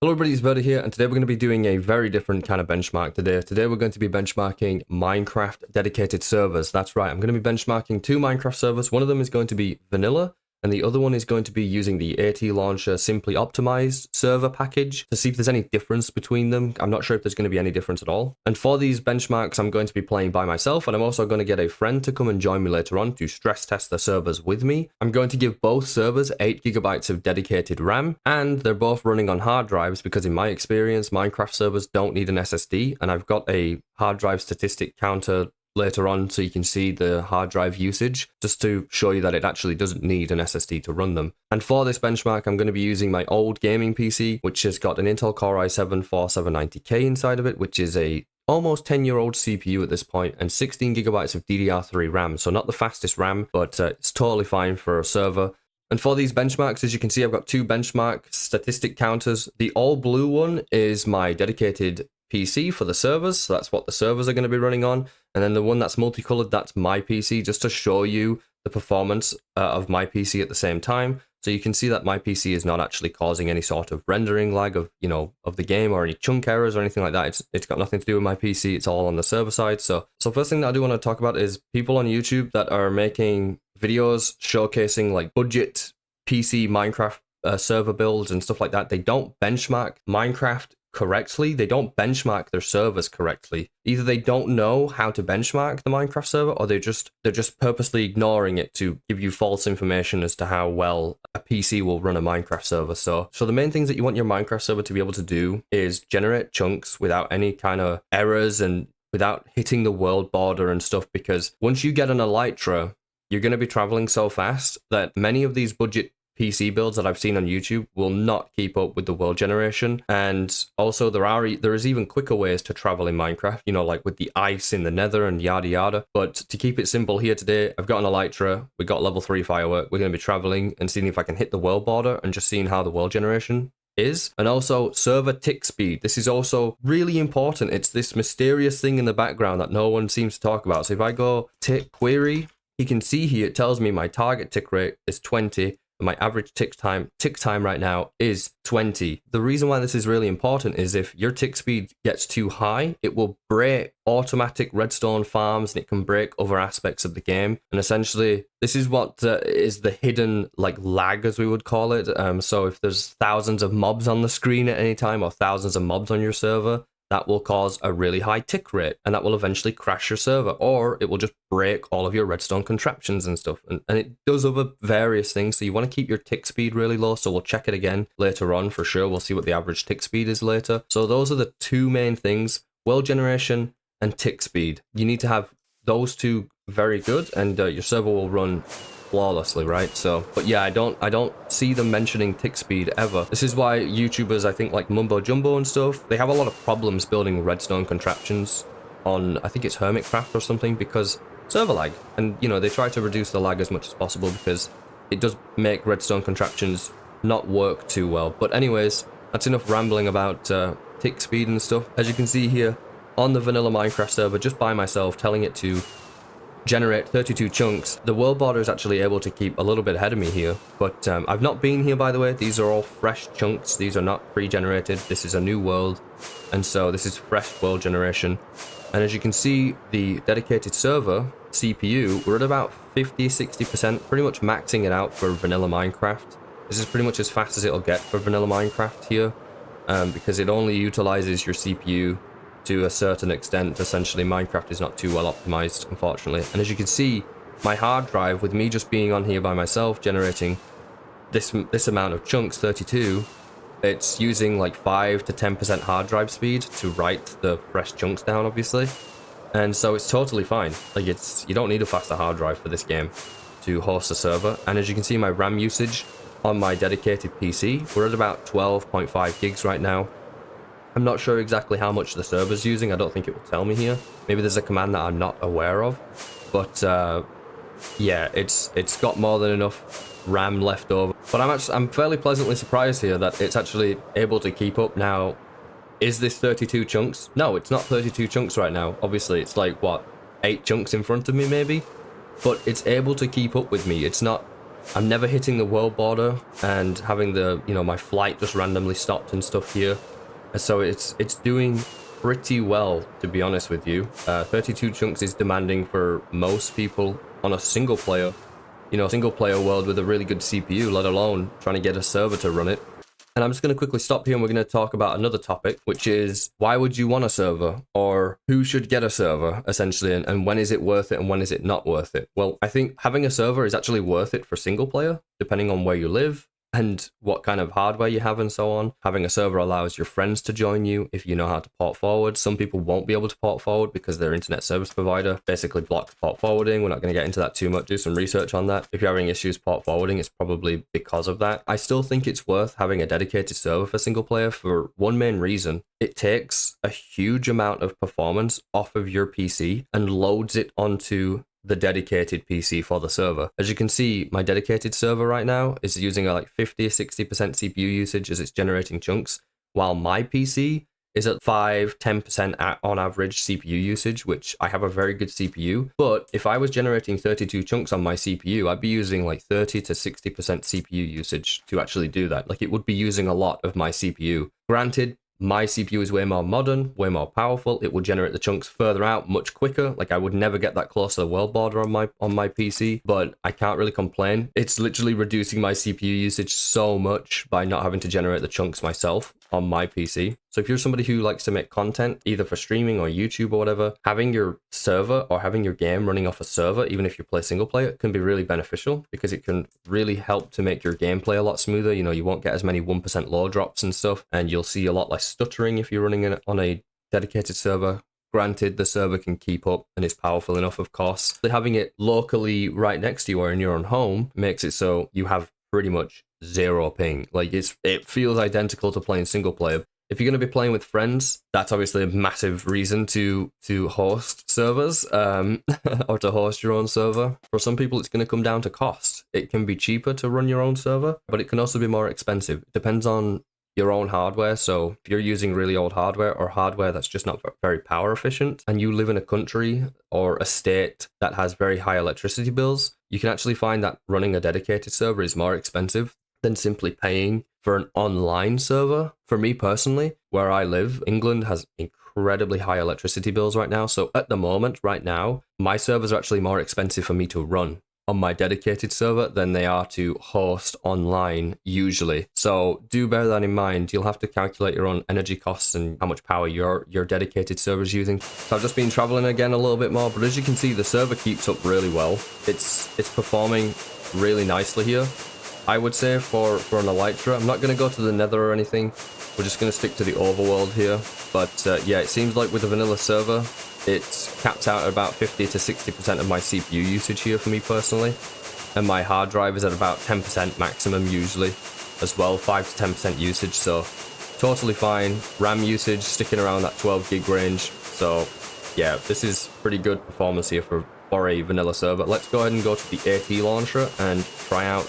Hello everybody, it's Verda here, and today we're going to be doing a very different kind of benchmark today. Today we're going to be benchmarking Minecraft dedicated servers. That's right, I'm going to be benchmarking two Minecraft servers. One of them is going to be vanilla, and the other one is going to be using the AT Launcher Simply Optimized server package to see if there's any difference between them. I'm not sure if there's going to be any difference at all. And for these benchmarks, I'm going to be playing by myself, and I'm also going to get a friend to come and join me later on to stress test the servers with me. I'm going to give both servers 8GB of dedicated RAM, and they're both running on hard drives because in my experience, Minecraft servers don't need an SSD, and I've got a hard drive statistic counter later on so you can see the hard drive usage, just to show you that it actually doesn't need an SSD to run them. And for this benchmark, I'm going to be using my old gaming PC, which has got an Intel Core i7-4790K inside of it, which is a almost 10-year-old CPU at this point, and 16GB of DDR3 RAM. So not the fastest RAM, but it's totally fine for a server. And for these benchmarks, as you can see, I've got two benchmark statistic counters. The all blue one is my dedicated PC for the servers, so that's what the servers are going to be running on. And then the one that's multicolored, that's my PC, just to show you the performance of my PC at the same time. So you can see that my PC is not actually causing any sort of rendering lag of, of the game or any chunk errors or anything like that. It's got nothing to do with my PC. It's all on the server side. So first thing that I do want to talk about is people on YouTube that are making videos showcasing like budget PC Minecraft server builds and stuff like that. They don't benchmark Minecraft correctly. They don't benchmark their servers correctly. Either they don't know how to benchmark the Minecraft server, or they're just purposely ignoring it to give you false information as to how well a PC will run a Minecraft server. So the main things that you want your Minecraft server to be able to do is generate chunks without any kind of errors and without hitting the world border and stuff, because once you get an Elytra, you're going to be traveling so fast that many of these budget PC builds that I've seen on YouTube will not keep up with the world generation. And also there is even quicker ways to travel in Minecraft, like with the ice in the nether and yada yada. But to keep it simple here today, I've got an Elytra, we got level 3 firework, we're going to be traveling and seeing if I can hit the world border and just seeing how the world generation is. And also server tick speed. This is also really important. It's this mysterious thing in the background that no one seems to talk about. So if I go tick query, you can see here it tells me my target tick rate is 20. My average tick time right now is 20. The reason why this is really important is if your tick speed gets too high, it will break automatic redstone farms and it can break other aspects of the game. And essentially, this is what is the hidden lag, as we would call it. So if there's thousands of mobs on the screen at any time or thousands of mobs on your server, that will cause a really high tick rate, and that will eventually crash your server, or it will just break all of your redstone contraptions and stuff. And it does other various things, so you want to keep your tick speed really low, so we'll check it again later on for sure. We'll see what the average tick speed is later. So those are the two main things, world generation and tick speed. You need to have those two very good, and your server will run flawlessly, right? So, but yeah, I don't see them mentioning tick speed ever. This is why YouTubers, I think like Mumbo Jumbo and stuff, they have a lot of problems building redstone contraptions on, I think it's Hermitcraft or something, because server lag. And they try to reduce the lag as much as possible because it does make redstone contraptions not work too well. But anyways, that's enough rambling about tick speed and stuff. As you can see here on the vanilla Minecraft server, just by myself, telling it to generate 32 chunks. The world border is actually able to keep a little bit ahead of me here, but I've not been here, by the way. These are all fresh chunks. These are not pre-generated. This is a new world, and so this is fresh world generation. And as you can see, the dedicated server CPU, we're at about 50-60%, pretty much maxing it out for vanilla Minecraft. This is pretty much as fast as it'll get for vanilla Minecraft here, because it only utilizes your CPU to a certain extent. Essentially, Minecraft is not too well optimized, unfortunately. And as you can see, my hard drive, with me just being on here by myself, generating this amount of chunks, 32, it's using like 5 to 10% hard drive speed to write the fresh chunks down, obviously. And so it's totally fine. You don't need a faster hard drive for this game to host a server. And as you can see, my RAM usage on my dedicated PC, we're at about 12.5 gigs right now. I'm not sure exactly how much the server's using. I don't think it will tell me here. Maybe there's a command that I'm not aware of. But yeah, it's got more than enough RAM left over. But I'm fairly pleasantly surprised here that it's actually able to keep up now. Is this 32 chunks? No, it's not 32 chunks right now. Obviously, it's like, what, 8 chunks in front of me maybe? But it's able to keep up with me. It's not I'm never hitting the world border and having the, you know, my flight just randomly stopped and stuff here. So it's doing pretty well, to be honest with you. 32 chunks is demanding for most people on a single player, you know, single player world with a really good CPU, let alone trying to get a server to run it. And I'm just going to quickly stop here and we're going to talk about another topic, which is why would you want a server, or who should get a server, essentially, and when is it worth it and when is it not worth it? Well, I think having a server is actually worth it for single player, depending on where you live and what kind of hardware you have and so on. Having a server allows your friends to join you if you know how to port forward. Some people won't be able to port forward because their internet service provider basically blocks port forwarding. We're not going to get into that too much. Do some research on that. If you're having issues port forwarding, it's probably because of that. I still think it's worth having a dedicated server for single player for one main reason. It takes a huge amount of performance off of your PC and loads it onto the dedicated PC for the server. As you can see, my dedicated server right now is using like 50 or 60% CPU usage as it's generating chunks, while my PC is at 5-10% on average CPU usage, which I have a very good CPU. But if I was generating 32 chunks on my CPU, I'd be using like 30 to 60% CPU usage to actually do that. Like, it would be using a lot of my CPU. Granted, my CPU is way more modern, way more powerful. It will generate the chunks further out much quicker. Like, I would never get that close to the world border on my PC, but I can't really complain. It's literally reducing my CPU usage so much by not having to generate the chunks myself on my PC. So if you're somebody who likes to make content, either for streaming or YouTube or whatever, having your server or having your game running off a server, even if you play single player, can be really beneficial because it can really help to make your gameplay a lot smoother. You know, you won't get as many 1% low drops and stuff, and you'll see a lot less stuttering if you're running it on a dedicated server. Granted, the server can keep up and it's powerful enough, of course. But having it locally right next to you or in your own home makes it so you have pretty much zero ping. Like, it feels identical to playing single player. If you're going to be playing with friends, that's obviously a massive reason to host servers, or to host your own server. For some people, it's going to come down to cost. It can be cheaper to run your own server, but it can also be more expensive. It depends on your own hardware. So if you're using really old hardware or hardware that's just not very power efficient, and you live in a country or a state that has very high electricity bills, you can actually find that running a dedicated server is more expensive than simply paying for an online server. For me personally, where I live, England has incredibly high electricity bills right now. So at the moment, right now, my servers are actually more expensive for me to run on my dedicated server than they are to host online usually. So do bear that in mind. You'll have to calculate your own energy costs and how much power your dedicated server is using. So I've just been traveling again a little bit more, but as you can see, the server keeps up really well. It's performing really nicely here, I would say, for an Elytra. I'm not going to go to the Nether or anything. We're just going to stick to the overworld here. But yeah, it seems like with the vanilla server, it's capped out at about 50 to 60% of my CPU usage here for me personally. And my hard drive is at about 10% maximum usually as well, 5 to 10% usage. So totally fine. RAM usage sticking around that 12 gig range. So yeah, this is pretty good performance here for a vanilla server. Let's go ahead and go to the AT launcher and try out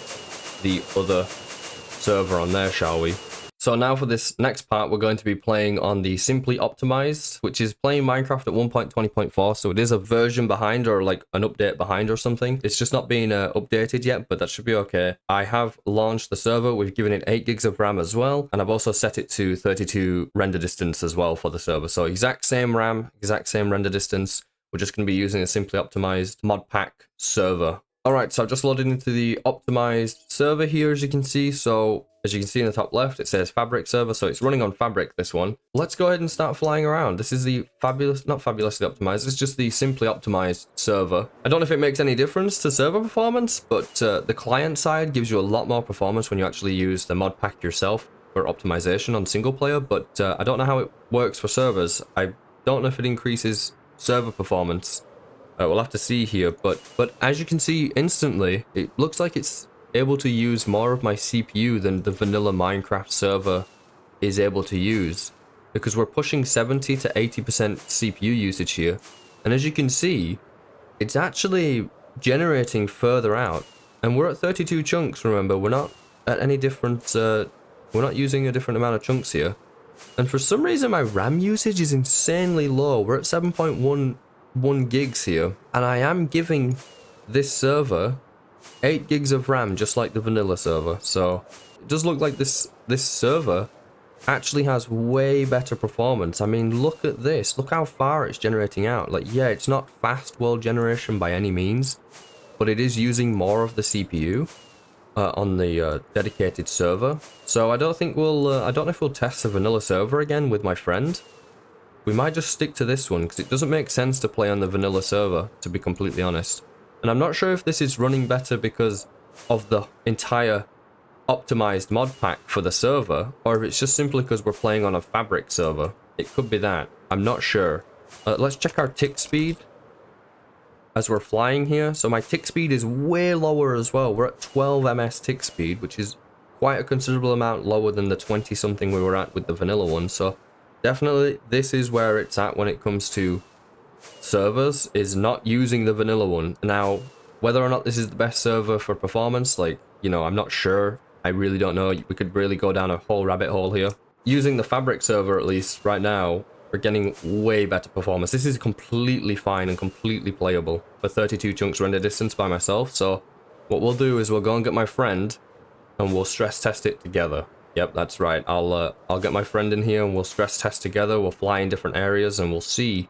the other server on there, shall we? So now for this next part, we're going to be playing on the Simply Optimized, which is playing Minecraft at 1.20.4. So it is a version behind, or like an update behind or something. It's just not being updated yet, but that should be okay. I have launched the server. We've given it 8 gigs of RAM as well. And I've also set it to 32 render distance as well for the server. So exact same RAM, exact same render distance. We're just going to be using a Simply Optimized mod pack server. All right, so I've just loaded into the optimized server here, as you can see. So as you can see in the top left, it says Fabric server. So it's running on Fabric, this one. Let's go ahead and start flying around. This is the not fabulously optimized. It's just the Simply Optimized server. I don't know if it makes any difference to server performance, but the client side gives you a lot more performance when you actually use the mod pack yourself for optimization on single player. But I don't know how it works for servers. I don't know if it increases server performance. We'll have to see here, but as you can see instantly, it looks like it's able to use more of my CPU than the vanilla Minecraft server is able to use, because we're pushing 70 to 80% CPU usage here. And as you can see, it's actually generating further out, and we're at 32 chunks. Remember, we're not at any different, we're not using a different amount of chunks here. And for some reason, my RAM usage is insanely low. We're at 7.11 gigs here, and I am giving this server 8 gigs of RAM, just like the vanilla server. So it does look like this server actually has way better performance. I mean, look at this. Look how far it's generating out. Like, yeah, it's not fast world generation by any means, but it is using more of the CPU on the dedicated server. So I don't think we'll, I don't know if we'll test the vanilla server again with my friend. We might just stick to this one because it doesn't make sense to play on the vanilla server, to be completely honest. And I'm not sure if this is running better because of the entire optimized mod pack for the server, or if it's just simply because we're playing on a fabric server. It could be that. I'm not sure. Let's check our tick speed as we're flying here. So my tick speed is way lower as well. We're at 12 ms tick speed, which is quite a considerable amount lower than the 20 something we were at with the vanilla one. So definitely this is where it's at when it comes to servers, is not using the vanilla one. Now, whether or not this is the best server for performance, like, you know, I'm not sure. I really don't know. We could really go down a whole rabbit hole here. Using the fabric server, at least right now, we're getting way better performance. This is completely fine and completely playable for 32 chunks render distance by myself. So what we'll do is we'll go and get my friend and we'll stress test it together. Yep, that's right. I'll get my friend in here and we'll stress test together. We'll fly in different areas and we'll see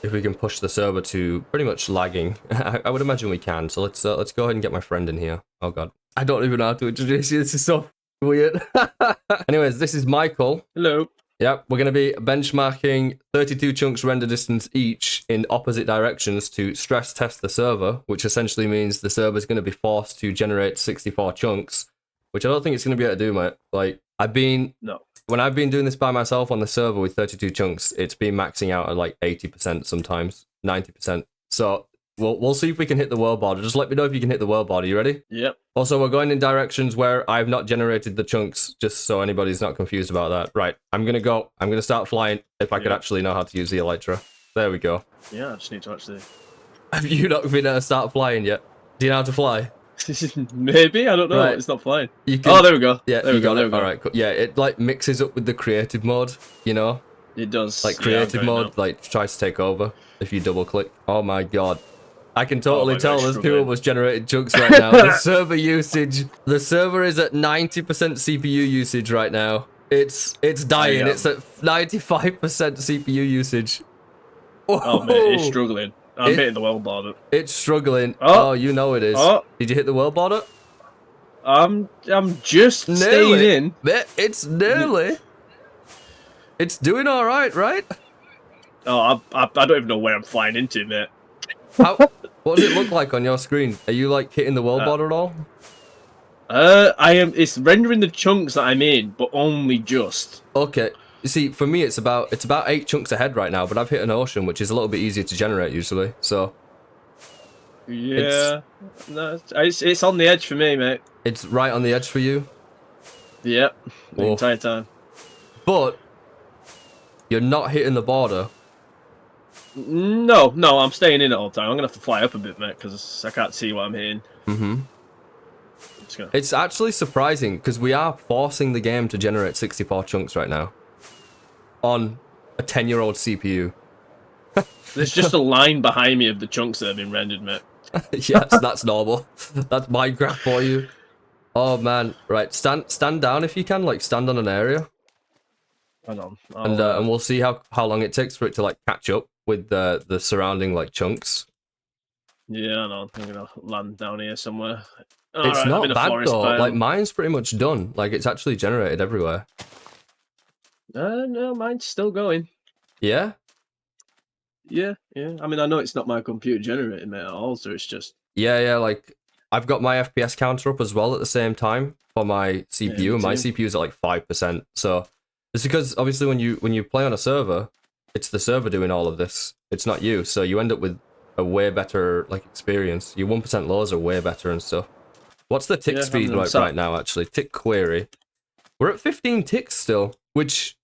if we can push the server to pretty much lagging. I would imagine we can. So let's go ahead and get my friend in here. Oh god, I don't even know how to introduce you. This is so weird. Anyways, this is Michael. Hello. Yep, we're going to be benchmarking 32 chunks render distance each in opposite directions to stress test the server, which essentially means the server is going to be forced to generate 64 chunks, which I don't think it's going to be able to do, mate. Like, when I've been doing this by myself on the server with 32 chunks, it's been maxing out at like 80% sometimes, 90%. So we'll see if we can hit the world border. Just let me know if you can hit the world border. You ready? Yep. Also, we're going in directions where I've not generated the chunks, just so anybody's not confused about that. Right, I'm going to go. I'm going to start flying if I could actually know how to use the Elytra. There we go. Yeah, I just need to actually... Have you not been able to start flying yet? Do you know how to fly? Maybe, I don't know. Right. It's not flying. You can... Oh, there we go. Yeah, there we go. All right, cool. Yeah, it like mixes up with the creative mode, you know? It does. Like creative mode, like tries to take over if you double click. Oh my god. I can totally tell there's two of us generating chunks right now. The server usage, the server is at 90% CPU usage right now. It's dying. It's at 95% CPU usage. Oh man, it's struggling. I'm hitting the world border. It's struggling. Oh, you know it is. Oh. Did you hit the world border? I'm just staying in. It's nearly. It's doing all right, right? Oh, I don't even know where I'm flying into, mate. What does it look like on your screen? Are you like hitting the world border at all? I am. It's rendering the chunks that I'm in, but only just. Okay. You see, for me, it's about 8 chunks ahead right now, but I've hit an ocean, which is a little bit easier to generate usually. So. Yeah. It's on the edge for me, mate. It's right on the edge for you. Yep. The entire time. But you're not hitting the border. No, I'm staying in it all the time. I'm gonna have to fly up a bit, mate, because I can't see what I'm hitting. It's actually surprising because we are forcing the game to generate 64 chunks right now on a 10-year-old CPU. There's just a line behind me of the chunks that have been rendered, mate. Yes, that's normal. That's Minecraft for you. Oh man, right. Stand down if you can. Like stand on an area. Hang on. And we'll see how long it takes for it to like catch up with the surrounding like chunks. Yeah, I know. I'm gonna land down here somewhere. It's not bad though. Like mine's pretty much done. Like it's actually generated everywhere. No, mine's still going. Yeah. Yeah. I mean, I know it's not my computer generated, mate, at all. So it's just. Yeah. Like I've got my FPS counter up as well at the same time for my CPU, and my CPU's at like 5%. So it's because obviously when you play on a server, it's the server doing all of this. It's not you. So you end up with a way better like experience. Your 1% lows are way better and stuff. What's the tick speed right now, actually? Tick query. We're at 15 ticks still, which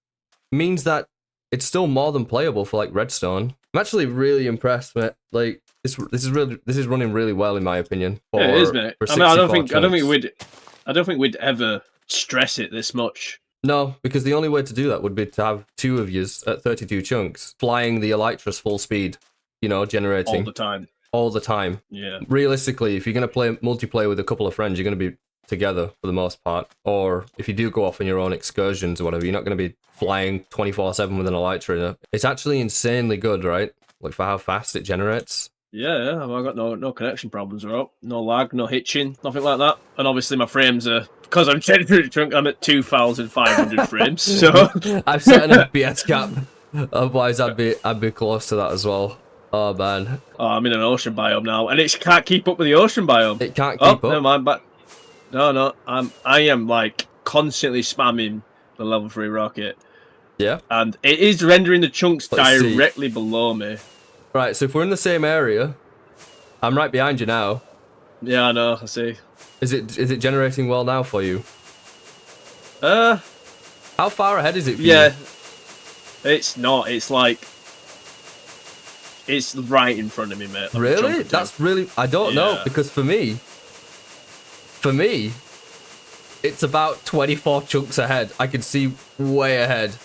means that it's still more than playable for like Redstone. I'm actually really impressed, mate. Like this is running really well in my opinion. Yeah, it is, mate. I mean, I don't think we'd ever stress it this much. No, because the only way to do that would be to have 2 of yous at 32 chunks flying the Elytras full speed, you know, generating all the time. all the time. Yeah. Realistically, if you're going to play multiplayer with a couple of friends, you're going to be together for the most part. Or if you do go off on your own excursions or whatever, you're not going to be flying 24/7 with an elytra. It's actually insanely good, right? Like for how fast it generates. Yeah, I've got no connection problems, right? No lag, no hitching, nothing like that. And obviously my frames are, because I'm generally drunk, I'm at 2,500 frames. So I've set an FPS cap. Otherwise, I'd be close to that as well. Oh man. Oh, I'm in an ocean biome now, and it can't keep up with the ocean biome. It can't keep up. Never mind. But no, I am like constantly spamming the level 3 rocket. Yeah. And it is rendering the chunks Let's directly below me. Right, so if we're in the same area, I'm right behind you now. Yeah, I know. I see. Is it generating well now for you? How far ahead is it for you? It's not. It's like it's right in front of me, mate. Really? That's really. I don't know, because for me, it's about 24 chunks ahead. I can see way ahead.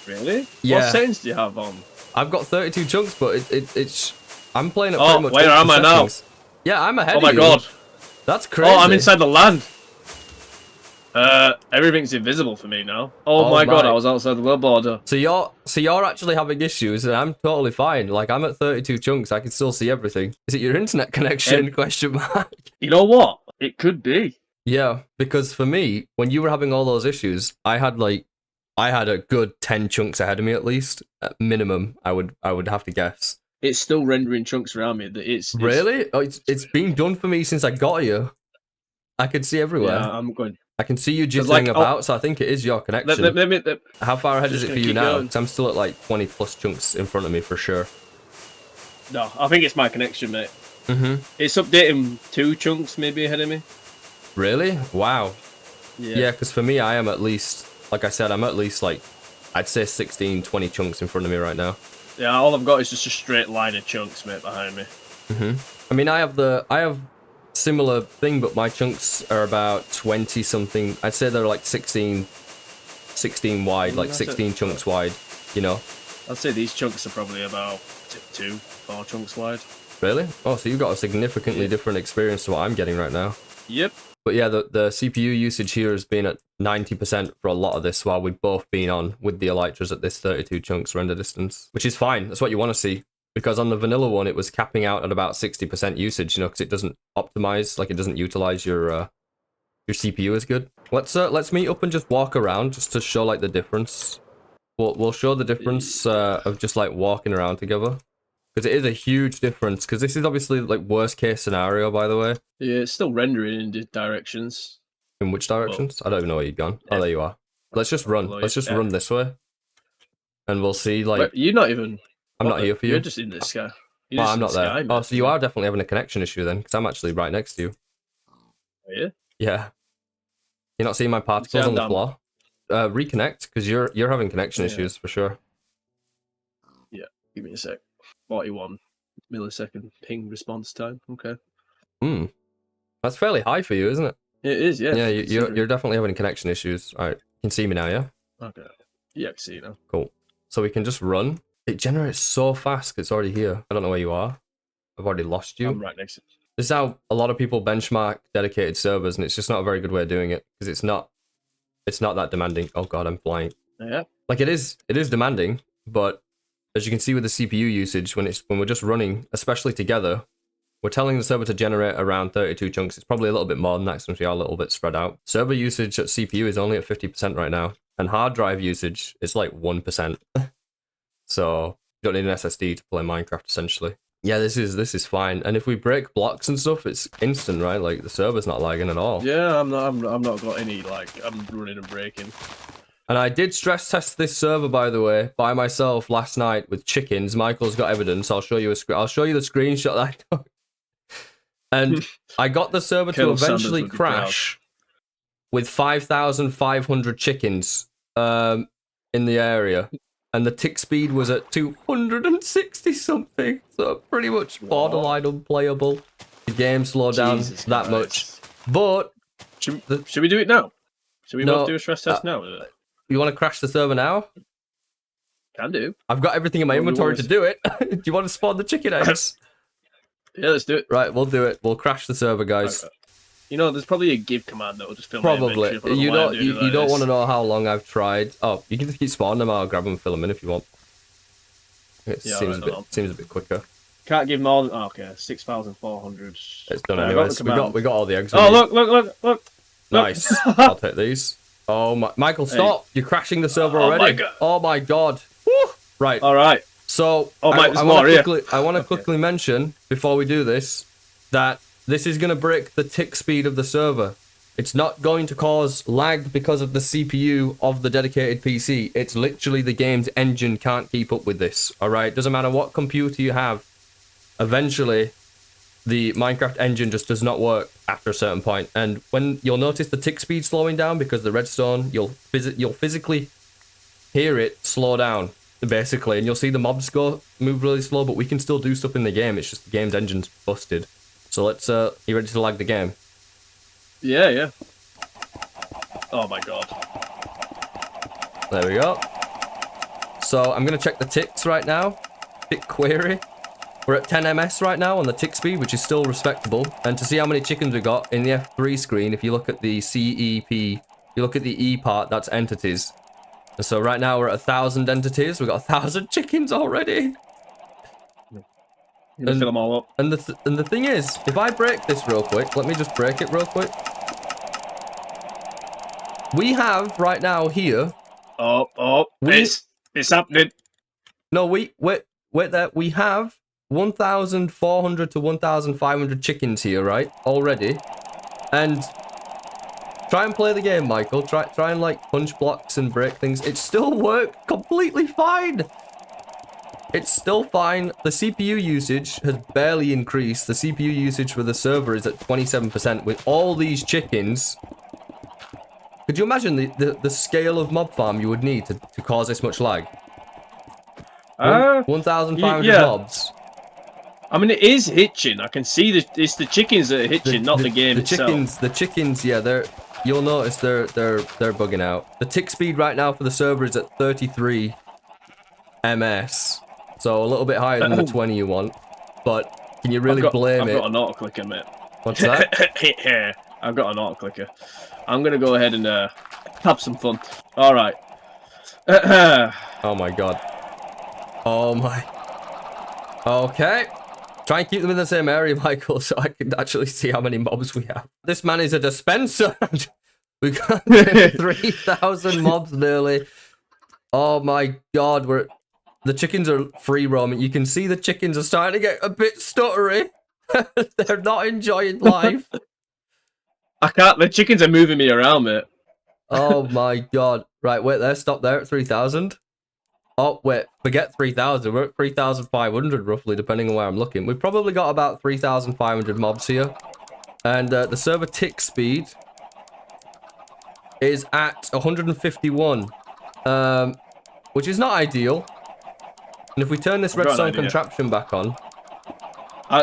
Really? Yeah. What settings do you have on? I've got 32 chunks, but it's. I'm playing it Oh, pretty much. where am I now? Yeah, I'm ahead. Oh my of you. god. That's crazy. Oh, I'm inside the land. Everything's invisible for me now. Oh my god, I was outside the world border. So you're actually having issues, and I'm totally fine. Like I'm at 32 chunks, I can still see everything. Is it your internet connection? Question mark. You know what? It could be. Yeah, because for me, when you were having all those issues, I had a good 10 chunks ahead of me at least, at minimum. I would have to guess. It's still rendering chunks around me. It's really? Oh, it's been done for me since I got here. I can see everywhere. Yeah, I'm going. I can see you jittering about, so I think it is your connection. How far ahead is it for you now? Because I'm still at like 20 plus chunks in front of me for sure. No, I think it's my connection, mate. Mm-hmm. It's updating 2 chunks maybe ahead of me. Really? Wow. Yeah, because for me, I am at least, like I said, I'm at least like, I'd say 16, 20 chunks in front of me right now. Yeah, all I've got is just a straight line of chunks, mate, behind me. Mm-hmm. I mean, I have similar thing, but my chunks are about 20 something. I'd say they're like 16 wide, like 16 chunks wide, you know. I'd say these chunks are probably about 4 chunks wide. Really? Oh, so you've got a significantly different experience to what I'm getting right now. Yep. But yeah, the CPU usage here has been at 90% for a lot of this, while we've both been on with the elytras at this 32 chunks render distance, which is fine. That's what you want to see. Because on the vanilla one, it was capping out at about 60% usage, you know, because it doesn't optimize, like it doesn't utilize your CPU as good. Let's meet up and just walk around just to show like the difference. We'll show the difference of just like walking around together, because it is a huge difference. Because this is obviously like worst case scenario, by the way. Yeah, it's still rendering in directions. In which directions? I don't even know where you've gone. Oh, there you are. Let's just run. Let's just run this way, and we'll see. Like, wait, you're not even. I'm not here for you. You're just in the sky. Oh, I'm not there. Oh, so you are definitely having a connection issue then, because I'm actually right next to you. Are you? Yeah. You're not seeing my particles on the floor? Reconnect, because you're having connection issues for sure. Yeah, give me a sec. 41 millisecond ping response time. Okay. That's fairly high for you, isn't it? It is, yeah. Yeah, you're definitely having connection issues. All right, you can see me now, yeah? Okay. Yeah, I can see you now. Cool. So we can just run. It generates so fast because it's already here. I don't know where you are. I've already lost you. I'm right next to you. This is how a lot of people benchmark dedicated servers, and it's just not a very good way of doing it, because it's not that demanding. Oh god, I'm flying. Yeah. Like it is demanding, but as you can see with the CPU usage, when we're just running, especially together, we're telling the server to generate around 32 chunks. It's probably a little bit more than that since we are a little bit spread out. Server usage at CPU is only at 50% right now, and hard drive usage is like 1%. So you don't need an SSD to play Minecraft essentially. Yeah, this is fine. And if we break blocks and stuff, it's instant, right? Like the server's not lagging at all. Yeah, I'm not got any like I'm running and breaking. And I did stress test this server, by the way, by myself last night with chickens. Michael's got evidence. I'll show you the screenshot that I took. And I got the server to eventually crash with 5,500 chickens in the area. And the tick speed was at 260 something. So pretty much borderline unplayable. The game slowed down that much. But should we do it now? Should we both do a stress test now? You want to crash the server now? Can do. I've got everything in my inventory to do it. Do you want to spawn the chicken eggs? Yeah, let's do it. Right, we'll do it. We'll crash the server, guys. Okay. You know, there's probably a give command that will just fill Probably. You don't want to know. know how long I've tried. Oh, you can just keep spawning them. I'll grab them and fill them in if you want. It seems a bit quicker. Can't give more than okay, 6,400. It's done anyway. We got all the eggs. Oh, look. Nice. I'll take these. Oh my, Michael, stop! You're crashing the server already. Oh my god. Woo! Right. All right. So I want to quickly mention before we do this that this is going to break the tick speed of the server. It's not going to cause lag because of the CPU of the dedicated PC. It's literally the game's engine can't keep up with this. All right. Doesn't matter what computer you have. Eventually, the Minecraft engine just does not work after a certain point. And when you'll notice the tick speed slowing down because the redstone, you'll physically hear it slow down, basically. And you'll see the mobs move really slow, but we can still do stuff in the game. It's just the game's engine's busted. So let's, you ready to lag the game? Yeah. Oh my god. There we go. So I'm going to check the ticks right now. Tick query. We're at 10 ms right now on the tick speed, which is still respectable. And to see how many chickens we got in the F3 screen, if you look at the CEP, you look at the E part, that's entities. And so right now we're at 1,000 entities. We've got 1,000 chickens already. You're gonna fill them all up. And the thing is, if I break this real quick, let me just break it real quick. We have right now here. It's happening. No, wait there. We have 1,400 to 1,500 chickens here, right? Already. And try and play the game, Michael. Try and like punch blocks and break things. It still worked completely fine. It's still fine. The CPU usage has barely increased. The CPU usage for the server is at 27% with all these chickens. Could you imagine the scale of mob farm you would need to cause this much lag? 1,500 mobs. I mean, it is hitching. I can see it's the chickens that are hitching, not the game itself. The chickens, yeah, you'll notice they're bugging out. The tick speed right now for the server is at 33 ms, so a little bit higher than the 20 you want. But can you really blame it? I've got an auto clicker, mate. What's that? I've got an auto clicker. I'm gonna go ahead and have some fun. All right. Oh my god. Oh my. Okay. Try and keep them in the same area, Michael, so I can actually see how many mobs we have. This man is a dispenser. We got 3,000 mobs nearly. Oh my god, the chickens are free roaming. You can see the chickens are starting to get a bit stuttery. They're not enjoying life. I can't. The chickens are moving me around, mate. Oh my god. Right, wait there. Stop there at 3,000. Oh, wait. Forget 3,000. We're at 3,500 roughly, depending on where I'm looking. We've probably got about 3,500 mobs here. And the server tick speed is at 151. Which is not ideal. And if we turn this redstone contraption back on...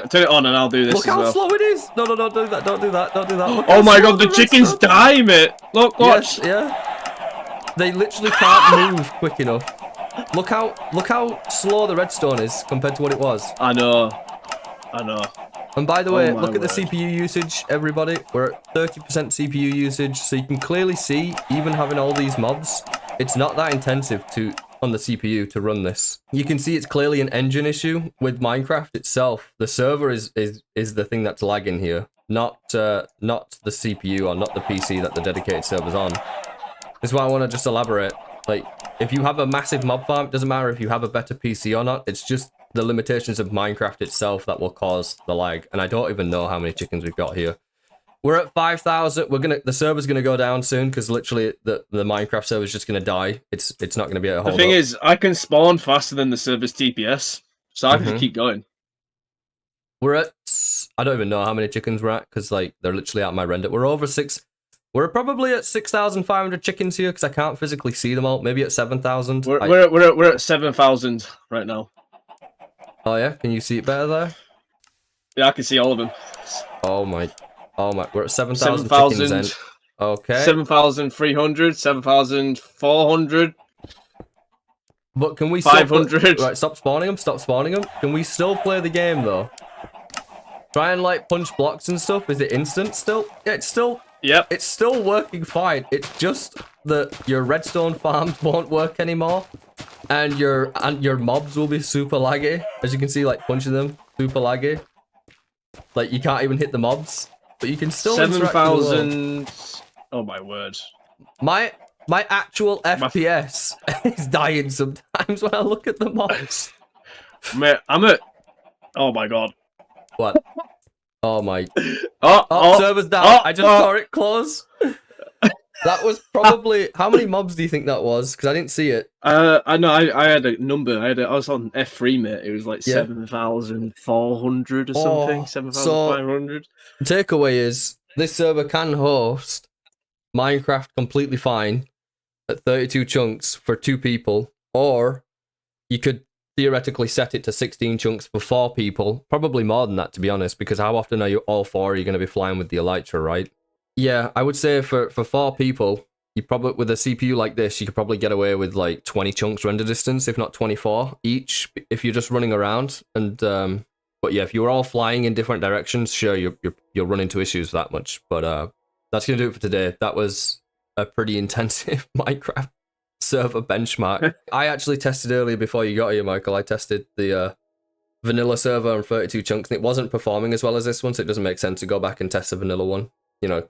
turn it on and I'll do this. Look how slow it is! No, don't do that, don't do that, don't do that. Oh my god, the chickens die, mate! Look, watch! Yes, yeah. They literally can't move quick enough. Look how slow the redstone is compared to what it was. I know. And by the way, look at the CPU usage, everybody. We're at 30% CPU usage, so you can clearly see, even having all these mobs, it's not that intensive on the CPU to run this. You can see it's clearly an engine issue with Minecraft itself. The server is the thing that's lagging here, not the CPU or not the PC that the dedicated server's on. This is why I want to just elaborate. Like, if you have a massive mob farm, it doesn't matter if you have a better PC or not. It's just the limitations of Minecraft itself that will cause the lag. And I don't even know how many chickens we've got here. We're at 5,000. The server's gonna go down soon because literally the Minecraft server's just gonna die. It's not gonna be able to hold up. The thing is, I can spawn faster than the server's TPS, so I can just keep going. We're at, I don't even know how many chickens we're at because like they're literally out my render. We're probably at 6,500 chickens here because I can't physically see them all. Maybe at 7,000. We're at 7,000 right now. Oh yeah, can you see it better there? Yeah, I can see all of them. Oh my, we're at 7,000 chickens then. Okay. 7,300, 7,400. But can we 500. Right, stop spawning them. Can we still play the game though? Try and like punch blocks and stuff. Is it instant still? Yeah, it's still. Yep. It's still working fine. It's just that your redstone farms won't work anymore, and your mobs will be super laggy. As you can see, like punching them, super laggy. Like you can't even hit the mobs, but you can still. 7,000. Oh my word. My actual FPS is dying sometimes when I look at the mobs. Mate, I'm at. Oh my god. What? Oh my. Oh, server's down. I just saw it close. That was probably. How many mobs do you think that was? Because I didn't see it. I know. I had a number. I was on F3, mate. It was like Yeah. 7,400 or something. 7,500. Takeaway is this server can host Minecraft completely fine at 32 chunks for 2 people, or you could theoretically set it to 16 chunks for 4 people. Probably more than that, to be honest, because how often are you all 4 are you going to be flying with the Elytra, right? Yeah, I would say for 4 people, you probably, with a CPU like this, you could probably get away with like 20 chunks render distance, if not 24 each, if you're just running around. And but yeah, if you were all flying in different directions, sure, you'll run into issues that much. But that's gonna do it for today. That was a pretty intensive Minecraft server benchmark. I actually tested earlier before you got here, Michael. I tested the vanilla server on 32 chunks, and it wasn't performing as well as this one, so it doesn't make sense to go back and test the vanilla one. You know,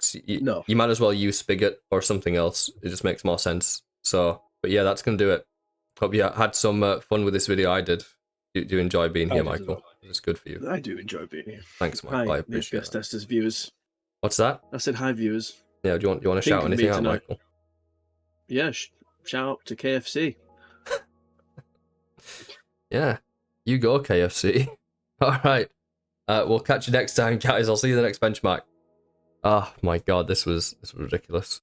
you might as well use Spigot or something else. It just makes more sense. So, but yeah, that's going to do it. Hope you had some fun with this video. I did. Do you enjoy being here, Michael? It's good for you. I do enjoy being here. Thanks, Michael. I appreciate it. Testers, viewers. What's that? I said hi, viewers. Yeah, do you want to shout anything out, Michael? Yeah, shout out to KFC. Yeah, you go, KFC. All right. We'll catch you next time, guys. I'll see you in the next benchmark. Oh my god, this was ridiculous.